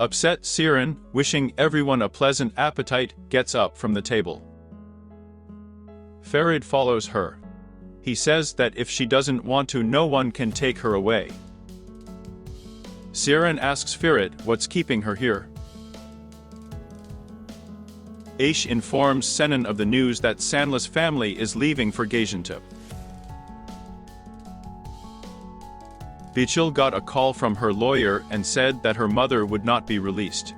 Upset Serien, wishing everyone a pleasant appetite, gets up from the table. Ferit follows her. He says that if she doesn't want to, no one can take her away. Serien asks Ferit what's keeping her here. Aish informs Senin of the news that Sanla's family is leaving for Gaziantep. Bichil got a call from her lawyer and said that her mother would not be released.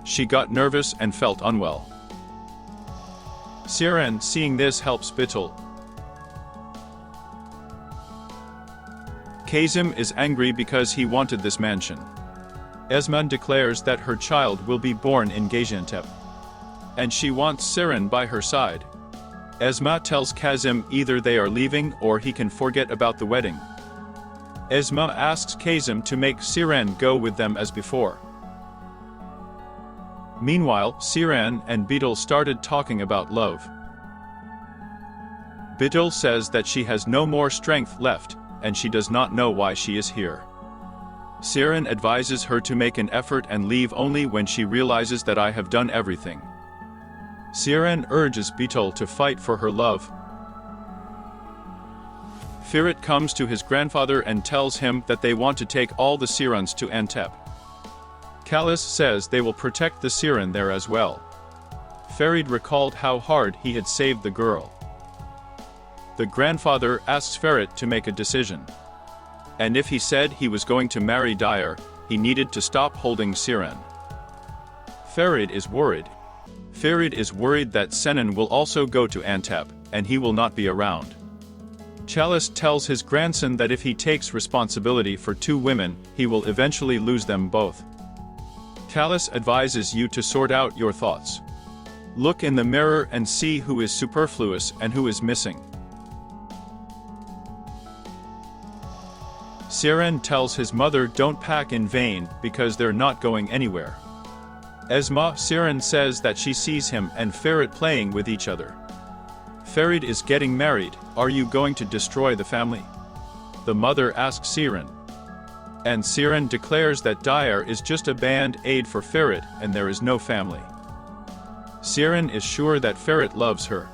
She got nervous and felt unwell. Serien, seeing this, helps Bichil. Kazim is angry because he wanted this mansion. Esma declares that her child will be born in Gaziantep, and she wants Serien by her side. Esma tells Kazim either they are leaving or he can forget about the wedding. Esma asks Kazim to make Serien go with them as before. Meanwhile, Serien and Bichil started talking about love. Bichil says that she has no more strength left, and she does not know why she is here. Serien advises her to make an effort and leave only when she realizes that I have done everything. Serien urges Bichil to fight for her love. Ferit comes to his grandfather and tells him that they want to take all the Sirens to Antep. Kalis says they will protect the Serien there as well. Ferit recalled how hard he had saved the girl. The grandfather asks Ferit to make a decision. And if he said he was going to marry Dyer, he needed to stop holding Serien. Ferit is worried. Ferit is worried that Senin will also go to Antep, and he will not be around. Chalice tells his grandson that if he takes responsibility for two women, he will eventually lose them both. Chalice advises you to sort out your thoughts. Look in the mirror and see who is superfluous and who is missing. Serien tells his mother don't pack in vain because they're not going anywhere. Esma Serien says that she sees him and Ferit playing with each other. Ferit is getting married, are you going to destroy the family? The mother asks Serien. And Serien declares that Dyer is just a band-aid for Ferit and there is no family. Serien is sure that Ferit loves her.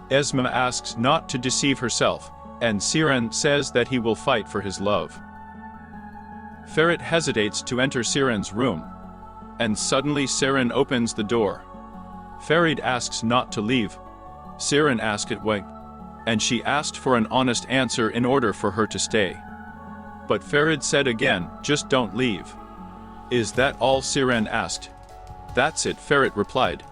Esma asks not to deceive herself, and Serien says that he will fight for his love. Ferit hesitates to enter Sirien's room. And suddenly Serien opens the door. Ferit asks not to leave. Serien asks it why, and she asked for an honest answer in order for her to stay. But Ferit said again, just don't leave. Is that all? Serien asked. That's it, Ferit replied.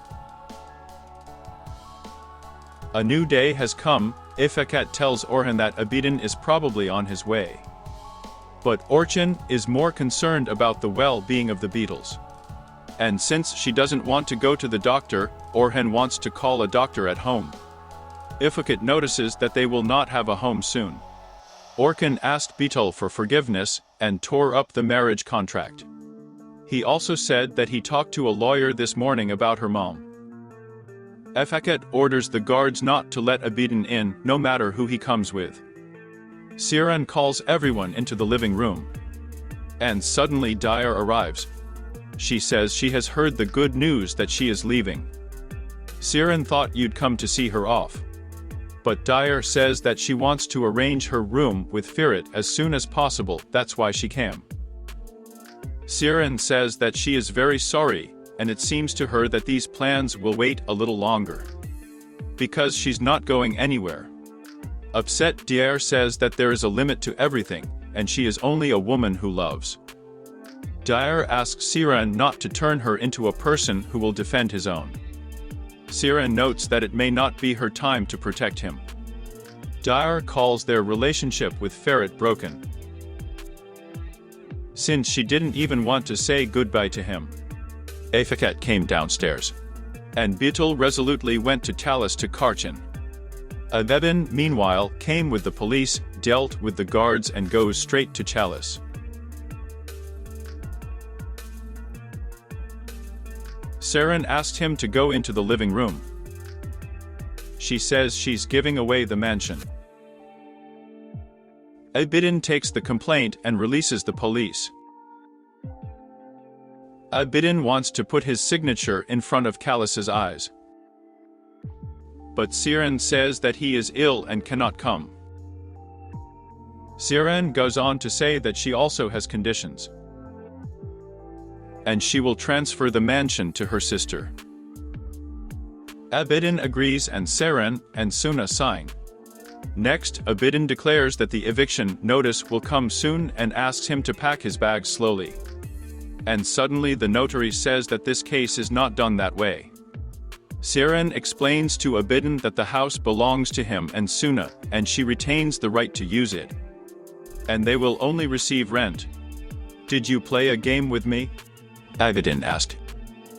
A new day has come. Ifakat tells Orhan that Abidin is probably on his way. But Orçun is more concerned about the well-being of the beetles. And since she doesn't want to go to the doctor, Orhan wants to call a doctor at home. Ifakat notices that they will not have a home soon. Orçun asked Bichil for forgiveness and tore up the marriage contract. He also said that he talked to a lawyer this morning about her mom. Ifakat orders the guards not to let Abidin in, no matter who he comes with. Serien calls everyone into the living room. And suddenly Dyer arrives. She says she has heard the good news that she is leaving. Serien thought you'd come to see her off. But Dyer says that she wants to arrange her room with Ferit as soon as possible, that's why she came. Serien says that she is very sorry, and it seems to her that these plans will wait a little longer. Because she's not going anywhere. Upset Dyer says that there is a limit to everything, and she is only a woman who loves. Dyer asks Serien not to turn her into a person who will defend his own. Serien notes that it may not be her time to protect him. Dyer calls their relationship with Ferit broken. Since she didn't even want to say goodbye to him. Ifakat came downstairs. And Bichil resolutely went to Chalice to Karchin. Abebin, meanwhile, came with the police, dealt with the guards and goes straight to Chalice. Serien asked him to go into the living room. She says she's giving away the mansion. Abidin takes the complaint and releases the police. Abidin wants to put his signature in front of Kalıs's eyes. But Serien says that he is ill and cannot come. Serien goes on to say that she also has conditions, and she will transfer the mansion to her sister. Abidin agrees and Serien and Suna sign. Next, Abidin declares that the eviction notice will come soon and asks him to pack his bags slowly. And suddenly the notary says that this case is not done that way. Serien explains to Abidin that the house belongs to him and Suna, and she retains the right to use it. And they will only receive rent. "Did you play a game with me?" Abidin asked.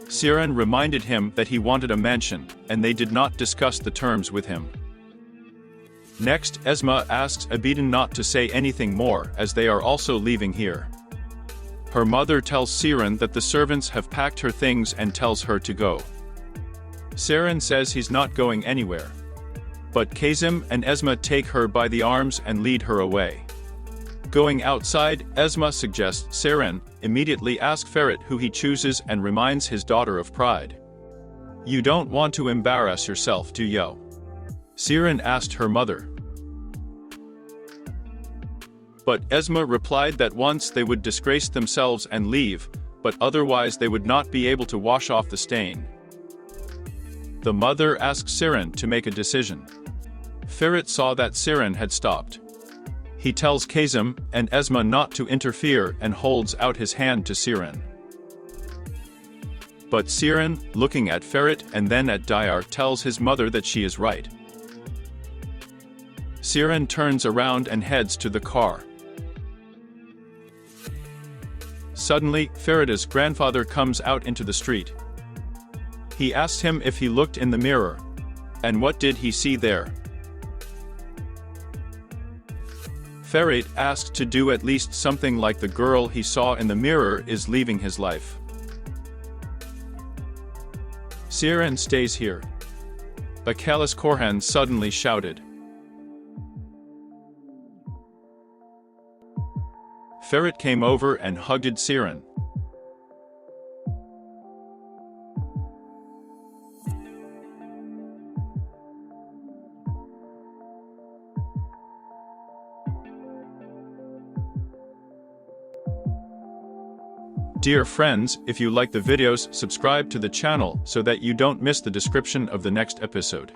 Serien reminded him that he wanted a mansion, and they did not discuss the terms with him. Next, Esma asks Abidin not to say anything more as they are also leaving here. Her mother tells Serien that the servants have packed her things and tells her to go. Serien says he's not going anywhere. But Kazım and Esma take her by the arms and lead her away. Going outside, Esma suggests Serien immediately ask Ferit who he chooses and reminds his daughter of pride. "You don't want to embarrass yourself, do you?" Serien asked her mother. But Esma replied that once they would disgrace themselves and leave, but otherwise they would not be able to wash off the stain. The mother asked Serien to make a decision. Ferit saw that Serien had stopped. He tells Kazım and Esma not to interfere and holds out his hand to Serien. But Serien, looking at Ferit and then at Diyar, tells his mother that she is right. Serien turns around and heads to the car. Suddenly, Ferit's grandfather comes out into the street. He asked him if he looked in the mirror. And what did he see there? Ferit asked to do at least something like the girl he saw in the mirror is leaving his life. Serien stays here. Akalis Korhan suddenly shouted. Ferit came over and hugged Serien. Dear friends, if you like the videos, subscribe to the channel so that you don't miss the description of the next episode.